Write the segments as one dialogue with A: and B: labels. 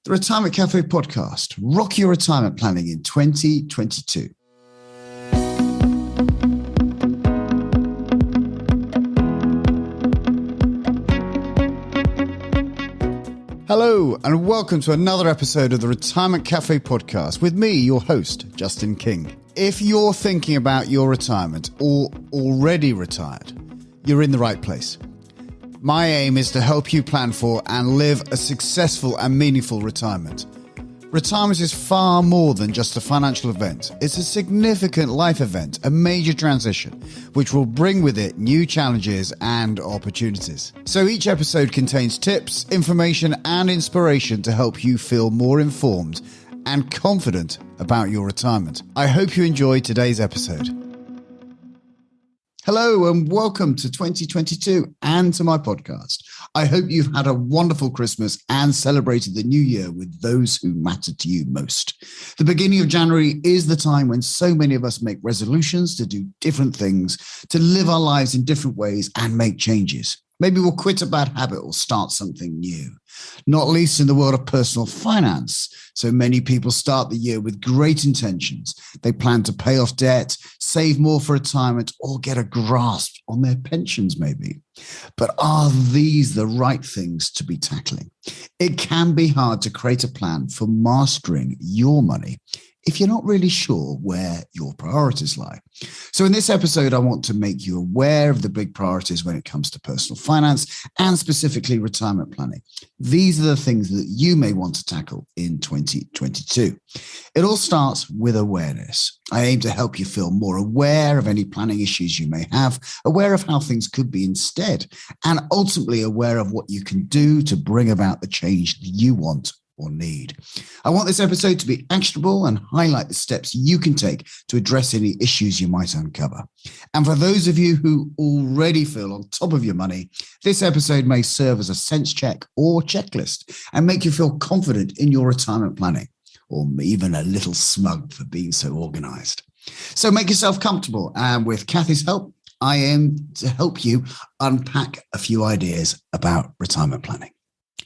A: The Retirement Cafe podcast. Rock your retirement planning in 2022. Hello, and welcome to another episode of the Retirement Cafe podcast with me, your host, Justin King. If you're thinking about your retirement or already retired, you're in the right place. My aim is to help you plan for and live a successful and meaningful retirement. Retirement is far more than just a financial event. It's a significant life event, a major transition, which will bring with it new challenges and opportunities. So each episode contains tips, information, and inspiration to help you feel more informed and confident about your retirement. I hope you enjoy today's episode. Hello and welcome to 2022 and to my podcast. I hope you've had a wonderful Christmas and celebrated the new year with those who matter to you most. The beginning of January is the time when so many of us make resolutions to do different things, to live our lives in different ways and make changes. Maybe we'll quit a bad habit or start something new, not least in the world of personal finance. So many people start the year with great intentions. They plan to pay off debt, save more for retirement, or get a grasp on their pensions maybe. But are these the right things to be tackling? It can be hard to create a plan for mastering your money if you're not really sure where your priorities lie. So in this episode, I want to make you aware of the big priorities when it comes to personal finance and specifically retirement planning. These are the things that you may want to tackle in 2022. It all starts with awareness. I aim to help you feel more aware of any planning issues you may have, aware of how things could be instead, and ultimately aware of what you can do to bring about the change that you want or need. I want this episode to be actionable and highlight the steps you can take to address any issues you might uncover. And for those of you who already feel on top of your money, this episode may serve as a sense check or checklist and make you feel confident in your retirement planning, or even a little smug for being so organized. So make yourself comfortable, and with Kathy's help, I aim to help you unpack a few ideas about retirement planning.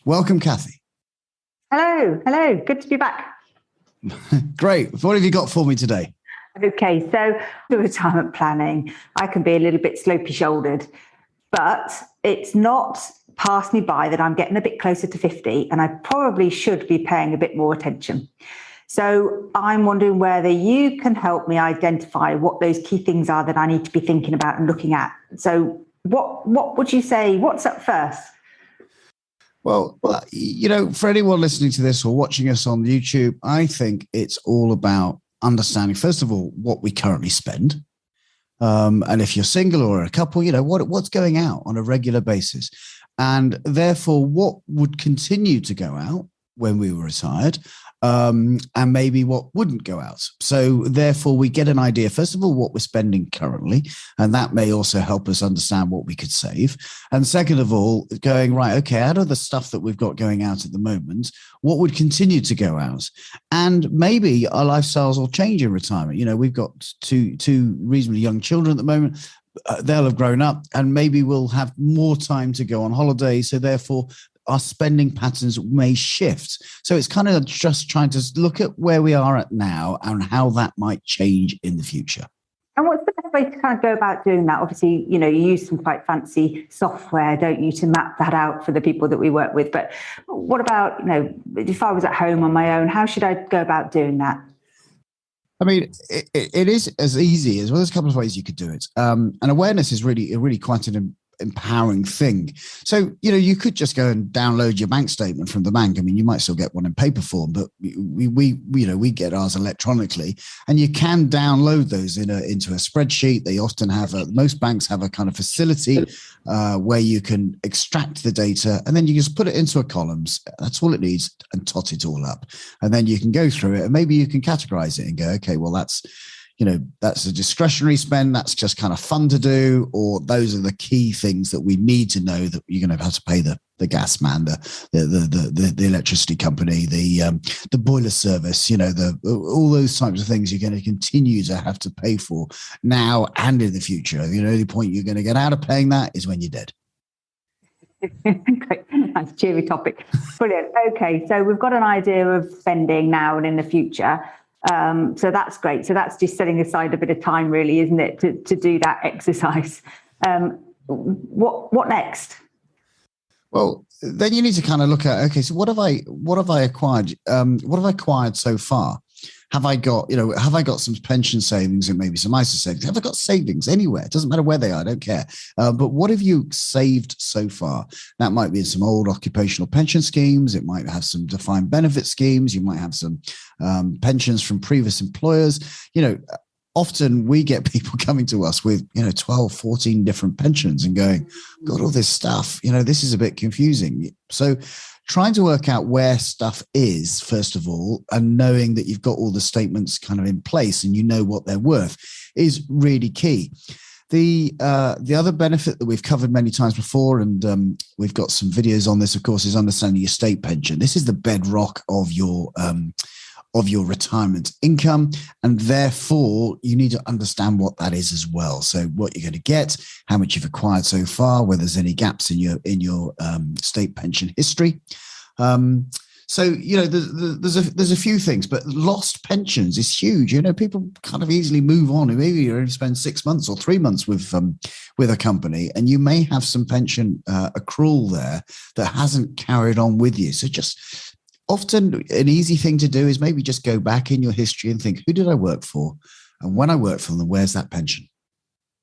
A: Welcome, Kathy.
B: Hello. Good to be back.
A: Great. What have you got for me today?
B: Okay, so the retirement planning, I can be a little bit slopey-shouldered, but it's not passed me by that I'm getting a bit closer to 50 and I probably should be paying a bit more attention. So I'm wondering whether you can help me identify what those key things are that I need to be thinking about and looking at. So what would you say, what's up first?
A: Well, for anyone listening to this or watching us on YouTube, I think it's all about understanding, first of all, what we currently spend. And if you're single or a couple, what's going out on a regular basis. And therefore, what would continue to go out when we were retired, and maybe what wouldn't go out. So therefore, we get an idea, first of all, what we're spending currently, and that may also help us understand what we could save. And second of all, going, right, okay, out of the stuff that we've got going out at the moment, what would continue to go out? And maybe our lifestyles will change in retirement. We've got two reasonably young children at the moment. They'll have grown up and maybe we'll have more time to go on holiday. So therefore, our spending patterns may shift. So it's kind of just trying to look at where we are at now and how that might change in the future.
B: And what's the best way to kind of go about doing that? Obviously, you use some quite fancy software, don't you, to map that out for the people that we work with. But what about, if I was at home on my own, how should I go about doing that?
A: I mean, it is as easy as, well, there's a couple of ways you could do it. And awareness is really quite an empowering thing. So, you could just go and download your bank statement from the bank. I mean, you might still get one in paper form, but we get ours electronically, and you can download those into a spreadsheet. They often have most banks have a kind of facility where you can extract the data and then you just put it into a columns. That's all it needs, and tot it all up. And then you can go through it and maybe you can categorize it and go, okay, well, that's a discretionary spend. That's just kind of fun to do, or those are the key things that we need to know that you're going to have to pay the gas man, the electricity company, the boiler service, all those types of things you're going to continue to have to pay for now and in the future. The only point you're going to get out of paying that is when you're dead.
B: Great. Nice cheery topic. Brilliant. Okay, so we've got an idea of spending now and in the future. So that's great. So that's just setting aside a bit of time, really, isn't it, to do that exercise? What next?
A: Well, then you need to kind of look at, okay, so what have I acquired? What have I acquired so far? Have I got some pension savings and maybe some ISA savings? Have I got savings anywhere? It doesn't matter where they are, I don't care. But what have you saved so far? That might be in some old occupational pension schemes. It might have some defined benefit schemes. You might have some pensions from previous employers. Often we get people coming to us with, 12, 14 different pensions and going, got all this stuff, this is a bit confusing. So trying to work out where stuff is, first of all, and knowing that you've got all the statements kind of in place and you know what they're worth is really key. The other benefit that we've covered many times before, and we've got some videos on this, of course, is understanding your state pension. This is the bedrock of your retirement income, and therefore you need to understand what that is as well. So what you're going to get, how much you've acquired so far, whether there's any gaps in your state pension history. So there's a few things, but lost pensions is huge. People kind of easily move on. Maybe you only spend 6 months or 3 months with a company, and you may have some pension accrual there that hasn't carried on with you. So just often an easy thing to do is maybe just go back in your history and think, who did I work for? And when I worked for them, where's that pension?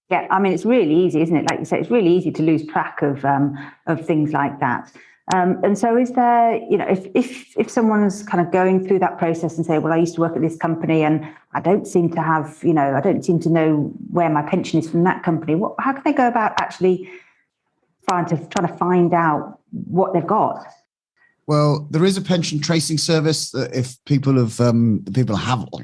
B: Yeah, I mean, it's really easy, isn't it? Like you say, it's really easy to lose track of things like that. And so is there, if someone's kind of going through that process and say, well, I used to work at this company and I don't seem to have, I don't seem to know where my pension is from that company. How can they go about actually trying to find out what they've got?
A: Well, there is a pension tracing service that if people have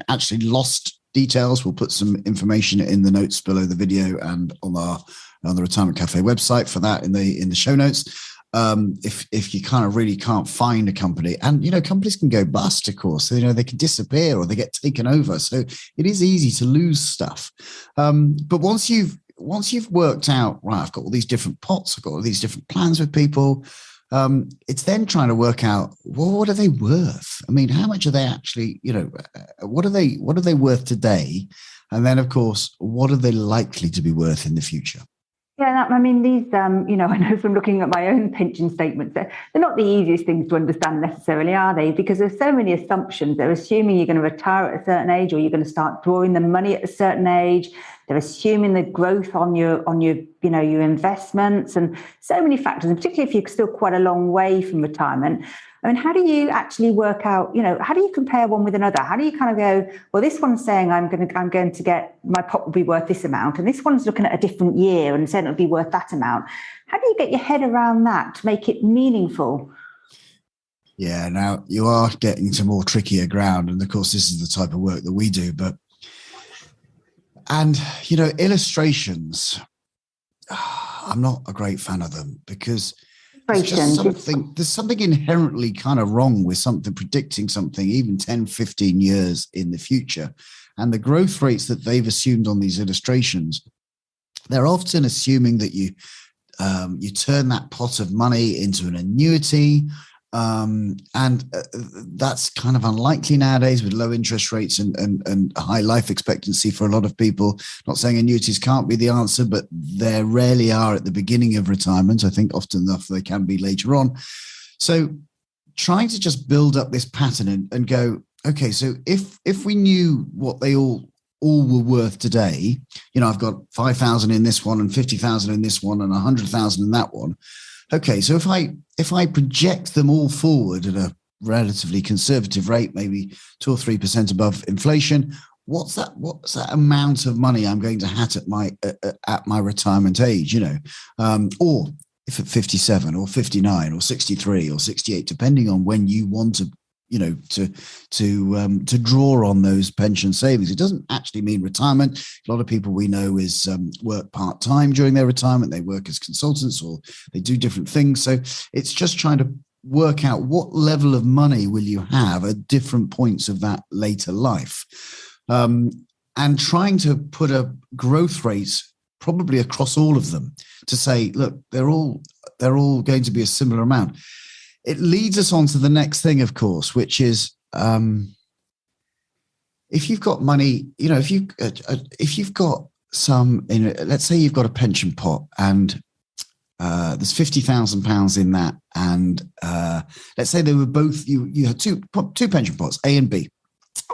A: actually lost details, we'll put some information in the notes below the video and on the Retirement Cafe website for that in the show notes. If you kind of really can't find a company, and companies can go bust, of course, they can disappear or they get taken over, so it is easy to lose stuff. But once you've worked out, right, I've got all these different pots, I've got all these different plans with people. It's then trying to work out, well, what are they worth? I mean, how much are they actually, what are they worth today? And then, of course, what are they likely to be worth in the future?
B: Yeah, I mean, these, I know from looking at my own pension statements, they're not the easiest things to understand necessarily, are they? Because there's so many assumptions. They're assuming you're going to retire at a certain age, or you're going to start drawing the money at a certain age. They're assuming the growth on your investments, and so many factors, and particularly if you're still quite a long way from retirement. I mean, how do you actually work out, how do you compare one with another? How do you kind of go, well, this one's saying I'm going to get, my pot will be worth this amount, and this one's looking at a different year and saying it'll be worth that amount. How do you get your head around that to make it meaningful?
A: Yeah, now you are getting to more trickier ground, and of course, this is the type of work that we do. And illustrations, I'm not a great fan of them because there's something inherently kind of wrong with predicting something even 10, 15 years in the future. And the growth rates that they've assumed on these illustrations, they're often assuming that you turn that pot of money into an annuity. That's kind of unlikely nowadays with low interest rates and high life expectancy for a lot of people. Not saying annuities can't be the answer, but they rarely are at the beginning of retirement. I think often enough they can be later on. So trying to just build up this pattern and go, okay, so if we knew what they all were worth today, I've got 5,000 in this one and 50,000 in this one and 100,000 in that one. Okay, so if I project them all forward at a relatively conservative rate, maybe 2 or 3% above inflation, what's that amount of money I'm going to have at my retirement age? Or if at 57 or 59 or 63 or 68, depending on when you want to to draw on those pension savings. It doesn't actually mean retirement. A lot of people we know is work part-time during their retirement. They work as consultants or they do different things. So it's just trying to work out what level of money will you have at different points of that later life, and trying to put a growth rate probably across all of them to say, look, they're all going to be a similar amount. It leads us on to the next thing, of course, which is if you've got money, if you've got some, let's say you've got a pension pot and there's £50,000 in that, and let's say they were both you had two pension pots, A and B,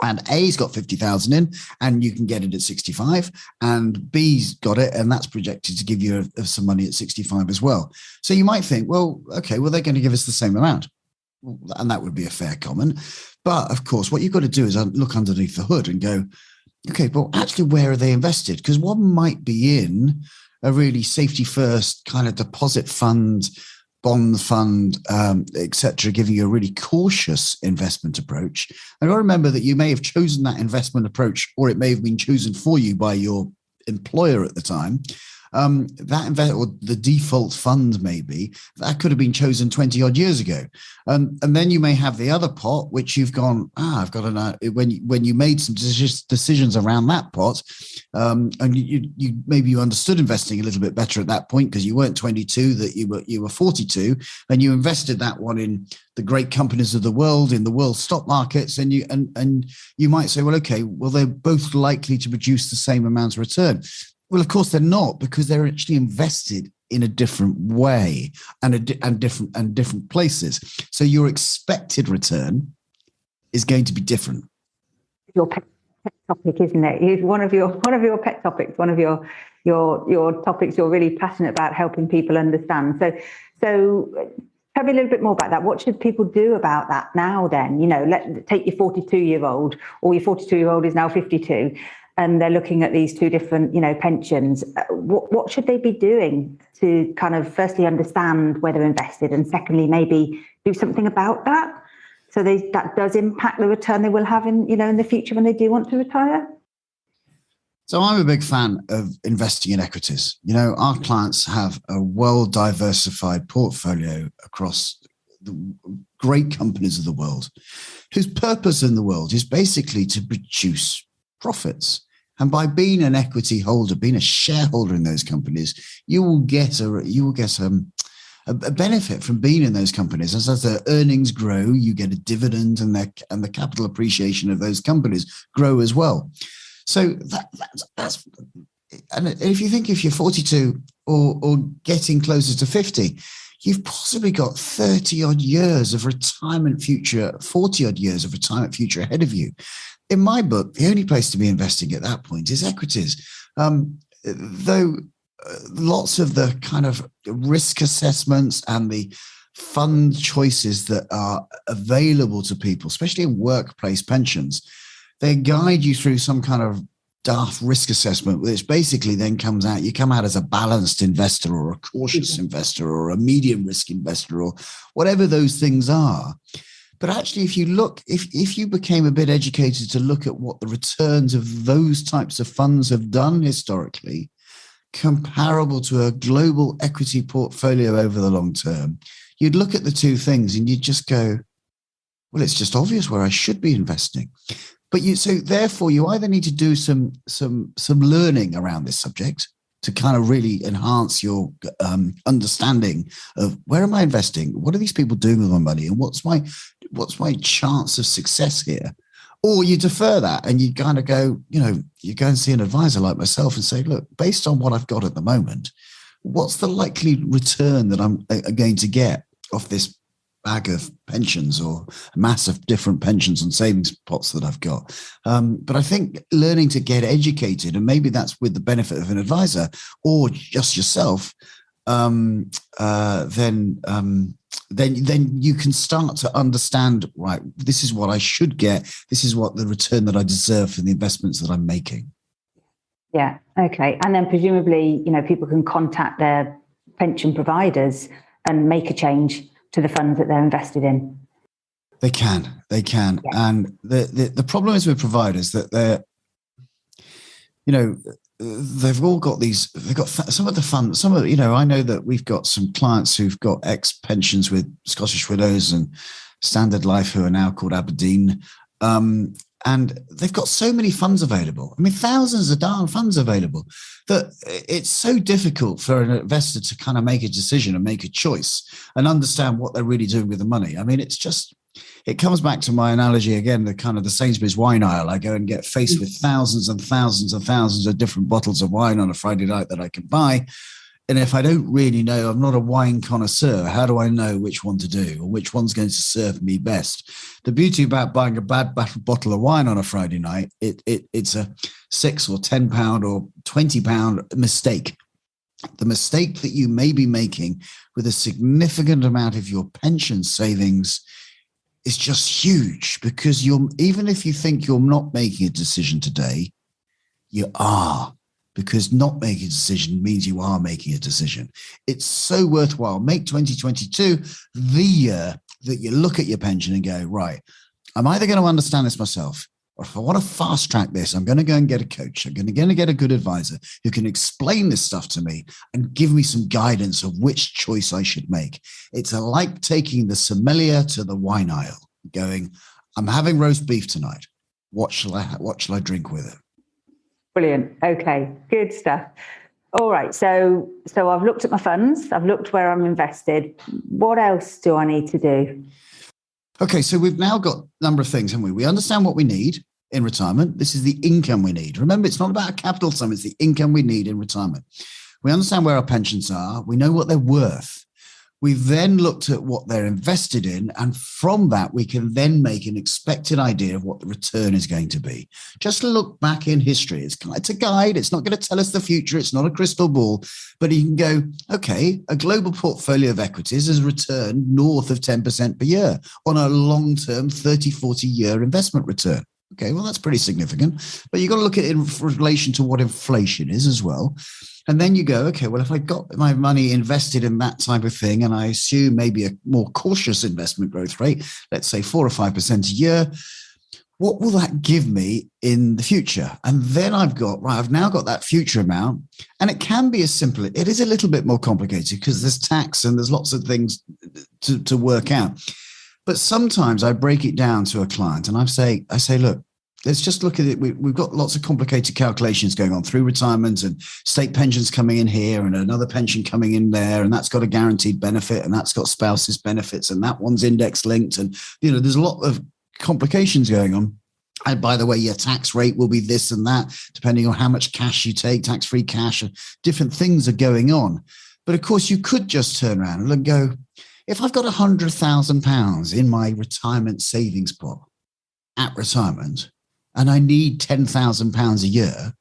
A: and A's got 50,000 in, and you can get it at 65, and B's got it, and that's projected to give you some money at 65 as well. So you might think, well, okay, well they're going to give us the same amount, and that would be a fair comment. But of course, what you've got to do is look underneath the hood and go, okay, well, actually, where are they invested? Because one might be in a really safety first kind of deposit fund, bond fund, etc., giving you a really cautious investment approach. And I remember that you may have chosen that investment approach, or it may have been chosen for you by your employer at the time. Or the default fund maybe that could have been chosen 20 odd years ago, and then you may have the other pot which you've gone, I've got when you made some decisions around that pot, and you understood investing a little bit better at that point because you weren't 22, that you were 42, and you invested that one in the great companies of the world, in the world stock markets, and you might say, well, okay, well, they're both likely to produce the same amount of return. Well, of course they're not, because they're actually invested in a different way and different places. So your expected return is going to be different.
B: Your pet topic, isn't it? It's one of your pet topics. One of your topics you're really passionate about helping people understand. So tell me a little bit more about that. What should people do about that now? Then take your 42-year-old, or your 42-year-old is now 52. And they're looking at these two different, pensions. What should they be doing to kind of firstly understand where they're invested, and secondly, maybe do something about that, so that does impact the return they will have in the future when they do want to retire?
A: So I'm a big fan of investing in equities. Our clients have a well-diversified portfolio across the great companies of the world, whose purpose in the world is basically to produce profits. And by being an equity holder, being a shareholder in those companies, you will get a benefit from being in those companies. As their earnings grow, you get a dividend, and the capital appreciation of those companies grow as well. So that's, and if you think if you're 42 or getting closer to 50, you've possibly got 30 odd years of retirement future, 40 odd years of retirement future ahead of you. In my book, the only place to be investing at that point is equities. Though lots of the kind of risk assessments and the fund choices that are available to people, especially in workplace pensions, they guide you through some kind of daft risk assessment, which basically then comes out, you come out as a balanced investor or a cautious investor or a medium risk investor or whatever those things are. But actually, if you became a bit educated to look at what the returns of those types of funds have done historically, comparable to a global equity portfolio over the long term, you'd look at the two things and you'd just go, well, it's just obvious where I should be investing. But therefore you either need to do some learning around this subject to kind of really enhance your understanding of where am I investing? What are these people doing with my money? And what's my chance of success here? Or you defer that and you kind of go, you go and see an advisor like myself and say, look, based on what I've got at the moment, what's the likely return that I'm going to get off this bag of pensions or massive different pensions and savings pots that I've got. But I think learning to get educated, and maybe that's with the benefit of an advisor or just yourself, then you can start to understand, right, this is what I should get. This is what the return that I deserve for the investments that I'm making.
B: Yeah. Okay. And then presumably, people can contact their pension providers and make a change to the funds that they're invested in.
A: They can. Yeah. And the problem is with providers that they're, they've all got they've got some of the funds, I know that we've got some clients who've got ex-pensions with Scottish Widows and Standard Life, who are now called Aberdeen. And they've got so many funds available. I mean, thousands of darn funds available that it's so difficult for an investor to kind of make a decision and make a choice and understand what they're really doing with the money. I mean, it comes back to my analogy again, the kind of the Sainsbury's wine aisle. I go and get faced with thousands and thousands and thousands of different bottles of wine on a Friday night that I can buy. And if I don't really know, I'm not a wine connoisseur, how do I know which one to do or which one's going to serve me best? The beauty about buying a bad bottle of wine on a Friday night, it's a £6 or £10 or £20 mistake. The mistake that you may be making with a significant amount of your pension savings is just huge, because even if you think you're not making a decision today, you are. Because not making a decision means you are making a decision. It's so worthwhile. Make 2022 the year that you look at your pension and go, right, I'm either going to understand this myself, or if I want to fast track this, I'm going to go and get a coach. I'm going to get a good advisor who can explain this stuff to me and give me some guidance of which choice I should make. It's like taking the sommelier to the wine aisle, going, I'm having roast beef tonight. What shall I drink with it?
B: Brilliant. Okay, good stuff. All right. So I've looked at my funds. I've looked where I'm invested. What else do I need to do?
A: Okay, so we've now got a number of things, haven't we? We understand what we need in retirement. This is the income we need. Remember, it's not about a capital sum. It's the income we need in retirement. We understand where our pensions are. We know what they're worth. We've then looked at what they're invested in, and from that, we can then make an expected idea of what the return is going to be. Just look back in history. It's a guide. It's not going to tell us the future. It's not a crystal ball, but you can go, okay, a global portfolio of equities has returned north of 10% per year on a long-term 30, 40-year investment return. Okay, well, that's pretty significant, but you've got to look at it in relation to what inflation is as well. And then you go, okay, well, if I got my money invested in that type of thing, and I assume maybe a more cautious investment growth rate, let's say 4 or 5% a year, what will that give me in the future? And then I've now got that future amount, and it can be as simple. It is a little bit more complicated because there's tax and there's lots of things to work out. But sometimes I break it down to a client and I say, look, let's just look at it. We've got lots of complicated calculations going on through retirement and state pensions coming in here and another pension coming in there. And that's got a guaranteed benefit and that's got spouses benefits and that one's index linked. And, there's a lot of complications going on. And by the way, your tax rate will be this and that, depending on how much cash you take, tax-free cash, different things are going on. But of course, you could just turn around and go, if I've got £100,000 in my retirement savings pot at retirement, and I need £10,000 a year,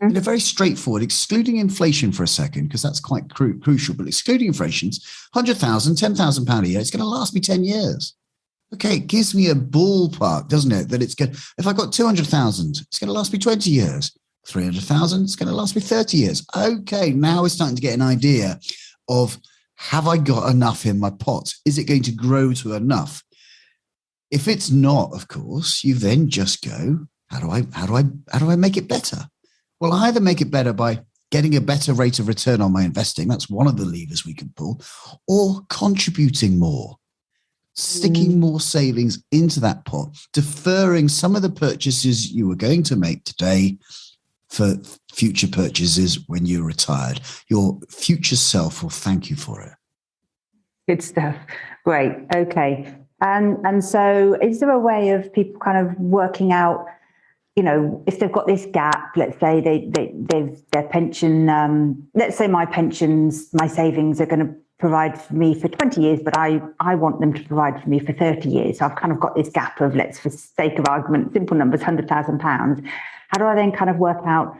A: in a very straightforward, excluding inflation for a second, because that's quite crucial, but excluding inflation, £100,000, £10,000 a year, it's going to last me 10 years. Okay, it gives me a ballpark, doesn't it? That it's good. If I've got 200,000, it's going to last me 20 years. 300,000, it's going to last me 30 years. Okay, now we're starting to get an idea of, have I got enough in my pot? Is it going to grow to enough? If it's not, of course, you then just go, how do I make it better? Well, I either make it better by getting a better rate of return on my investing. That's one of the levers we can pull, or contributing more, sticking more savings into that pot, deferring some of the purchases you were going to make today for future purchases when you're retired. Your future self will thank you for it.
B: Good stuff. Great. Okay. And so is there a way of people kind of working out, if they've got this gap, let's say they've their pension, let's say my savings are going to provide for me for 20 years, but I want them to provide for me for 30 years. So I've kind of got this gap of, for sake of argument, simple numbers, £100,000. How do I then kind of work out,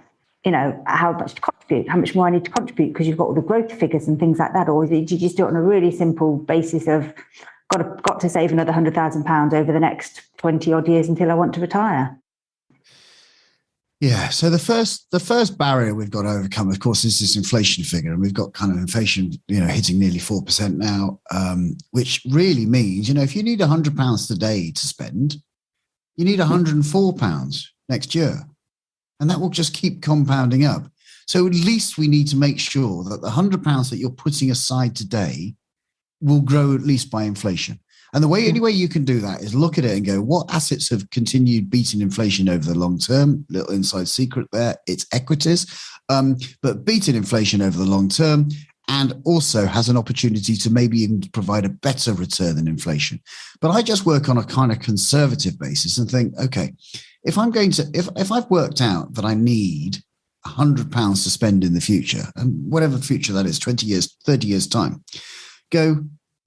B: how much to contribute, how much more I need to contribute, because you've got all the growth figures and things like that? Or do you just do it on a really simple basis of got to save another £100,000 over the next 20 odd years until I want to retire?
A: Yeah. So the first barrier we've got to overcome, of course, is this inflation figure. And we've got kind of inflation, hitting nearly 4% now, which really means, if you need £100 today to spend, you need £104 next year. And that will just keep compounding up. So at least we need to make sure that the £100 that you're putting aside today will grow at least by inflation. And only way you can do that is look at it and go, what assets have continued beating inflation over the long term? Little inside secret there, it's equities, but beating inflation over the long term, and also has an opportunity to maybe even provide a better return than inflation. But I just work on a kind of conservative basis and think, okay, if I've worked out that I need £100 to spend in the future, and whatever future that is, 20 years, 30 years time, go,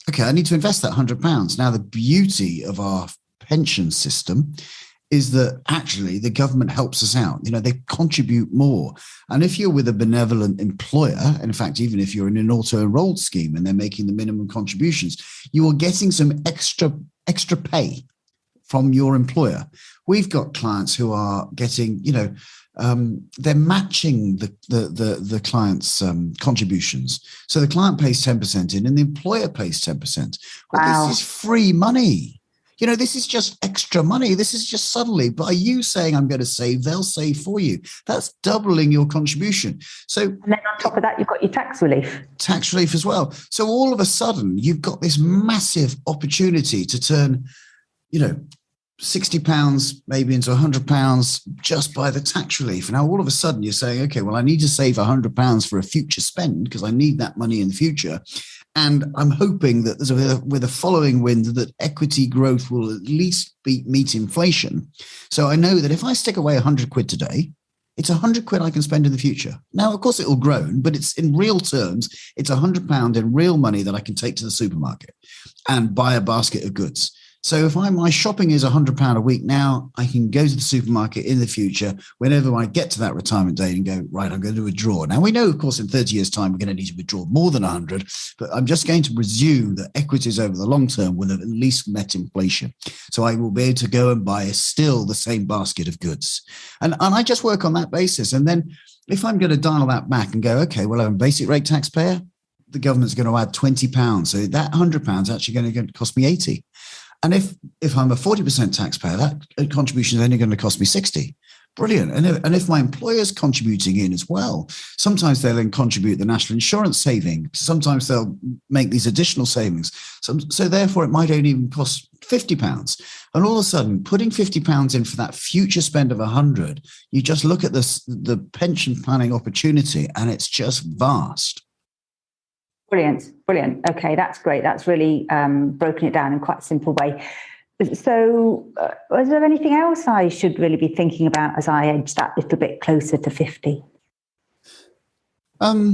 A: okay, I need to invest that £100. Now, the beauty of our pension system is that actually the government helps us out. They contribute more. And if you're with a benevolent employer, in fact, even if you're in an auto-enrolled scheme and they're making the minimum contributions, you are getting some extra pay from your employer. We've got clients who are getting, they're matching the client's contributions. So the client pays 10% in and the employer pays 10%. Well, wow. This is free money. This is just extra money. This is just suddenly, by you saying I'm going to save, they'll save for you. That's doubling your contribution. So,
B: and then on top of that, you've got your tax relief.
A: Tax relief as well. So all of a sudden, you've got this massive opportunity to turn, £60 maybe into £100 just by the tax relief. Now, all of a sudden, you're saying, okay, well, I need to save £100 for a future spend because I need that money in the future. And I'm hoping that with a following wind that equity growth will at least meet inflation. So I know that if I stick away 100 quid today, it's 100 quid I can spend in the future. Now, of course, it will grow, but it's in real terms, it's £100 in real money that I can take to the supermarket and buy a basket of goods. So if my shopping is £100 a week now, I can go to the supermarket in the future whenever I get to that retirement date and go, right, I'm going to withdraw. Now, we know, of course, in 30 years' time, we're going to need to withdraw more than 100, but I'm just going to presume that equities over the long term will have at least met inflation. So I will be able to go and buy still the same basket of goods. And I just work on that basis. And then if I'm going to dial that back and go, okay, well, I'm a basic rate taxpayer, the government's going to add £20. So that £100 is actually going to cost me 80. And if I'm a 40% taxpayer, that contribution is only going to cost me 60. Brilliant. And if my employer's contributing in as well, sometimes they'll then contribute the national insurance saving. Sometimes they'll make these additional savings. So therefore, it might only even cost £50. And all of a sudden, putting £50 in for that future spend of 100, you just look at the pension planning opportunity, and it's just vast.
B: Brilliant. Okay, that's great. That's really broken it down in quite a simple way. So is there anything else I should really be thinking about as I edge that little bit closer to 50?
A: No,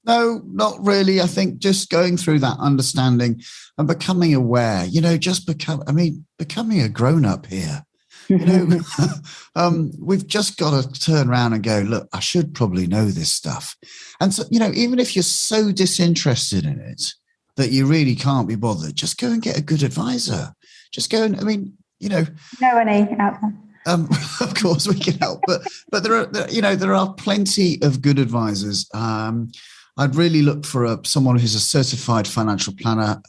A: not really. I think just going through that understanding and becoming aware, becoming a grown-up here. We've just got to turn around and go, look, I should probably know this stuff. And so, even if you're so disinterested in it that you really can't be bothered, just go and get a good advisor. Just go and,
B: know any out there?
A: Of course we can help, but there are plenty of good advisors. I'd really look for someone who's a certified financial planner,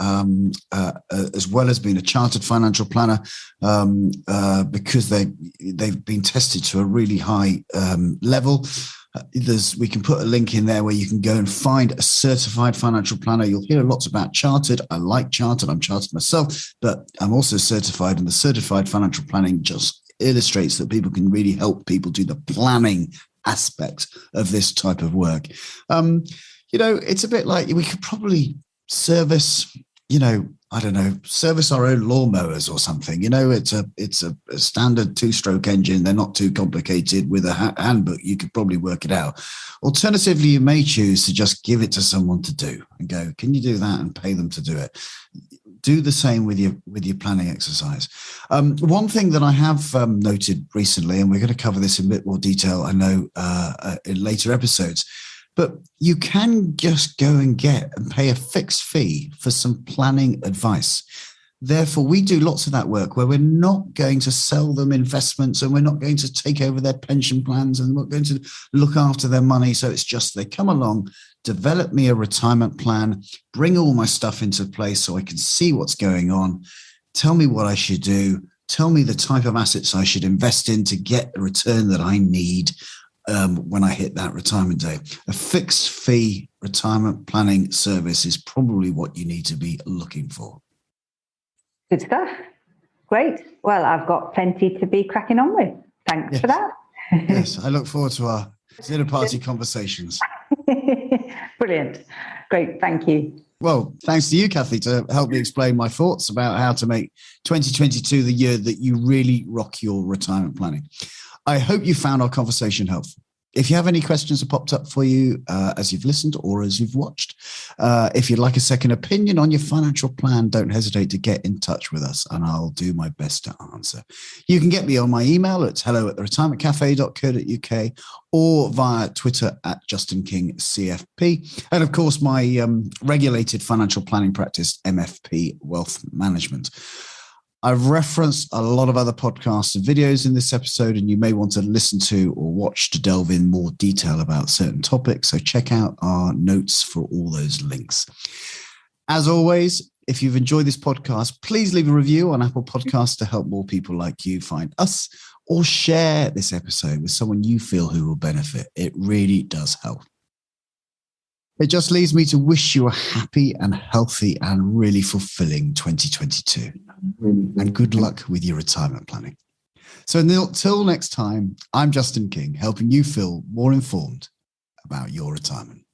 A: as well as being a chartered financial planner, because they've been tested to a really high level. We can put a link in there where you can go and find a certified financial planner. You'll hear lots about chartered. I like chartered. I'm chartered myself, but I'm also certified, and the certified financial planning just illustrates that people can really help people do the planning aspect of this type of work. It's a bit like we could probably service our own lawnmowers or something. It's a standard 2-stroke engine. They're not too complicated. With a handbook, you could probably work it out. Alternatively, you may choose to just give it to someone to do and go, can you do that, and pay them to do it. Do the same with your planning exercise. One thing that I have noted recently, and we're going to cover this in a bit more detail, I know, in later episodes, but you can just go and pay a fixed fee for some planning advice. Therefore, we do lots of that work where we're not going to sell them investments, and we're not going to take over their pension plans, and we're not going to look after their money. So it's just they come along, develop me a retirement plan, bring all my stuff into place so I can see what's going on, tell me what I should do, tell me the type of assets I should invest in to get the return that I need when I hit that retirement day. A fixed fee retirement planning service is probably what you need to be looking for.
B: Good stuff. Great. Well, I've got plenty to be cracking on with. Thanks for that.
A: Yes, I look forward to our dinner party conversations.
B: Brilliant. Great. Thank you.
A: Well, thanks to you, Kathy, to help me explain my thoughts about how to make 2022 the year that you really rock your retirement planning. I hope you found our conversation helpful. If you have any questions that popped up for you as you've listened or as you've watched, if you'd like a second opinion on your financial plan, don't hesitate to get in touch with us and I'll do my best to answer. You can get me on my email at hello@theretirementcafe.co.uk or via Twitter at JustinKingCFP. And of course, my regulated financial planning practice, MFP Wealth Management. I've referenced a lot of other podcasts and videos in this episode, and you may want to listen to or watch to delve in more detail about certain topics. So check out our notes for all those links. As always, if you've enjoyed this podcast, please leave a review on Apple Podcasts to help more people like you find us, or share this episode with someone you feel who will benefit. It really does help. It just leaves me to wish you a happy and healthy and really fulfilling 2022. And good luck with your retirement planning. So until next time, I'm Justin King, helping you feel more informed about your retirement.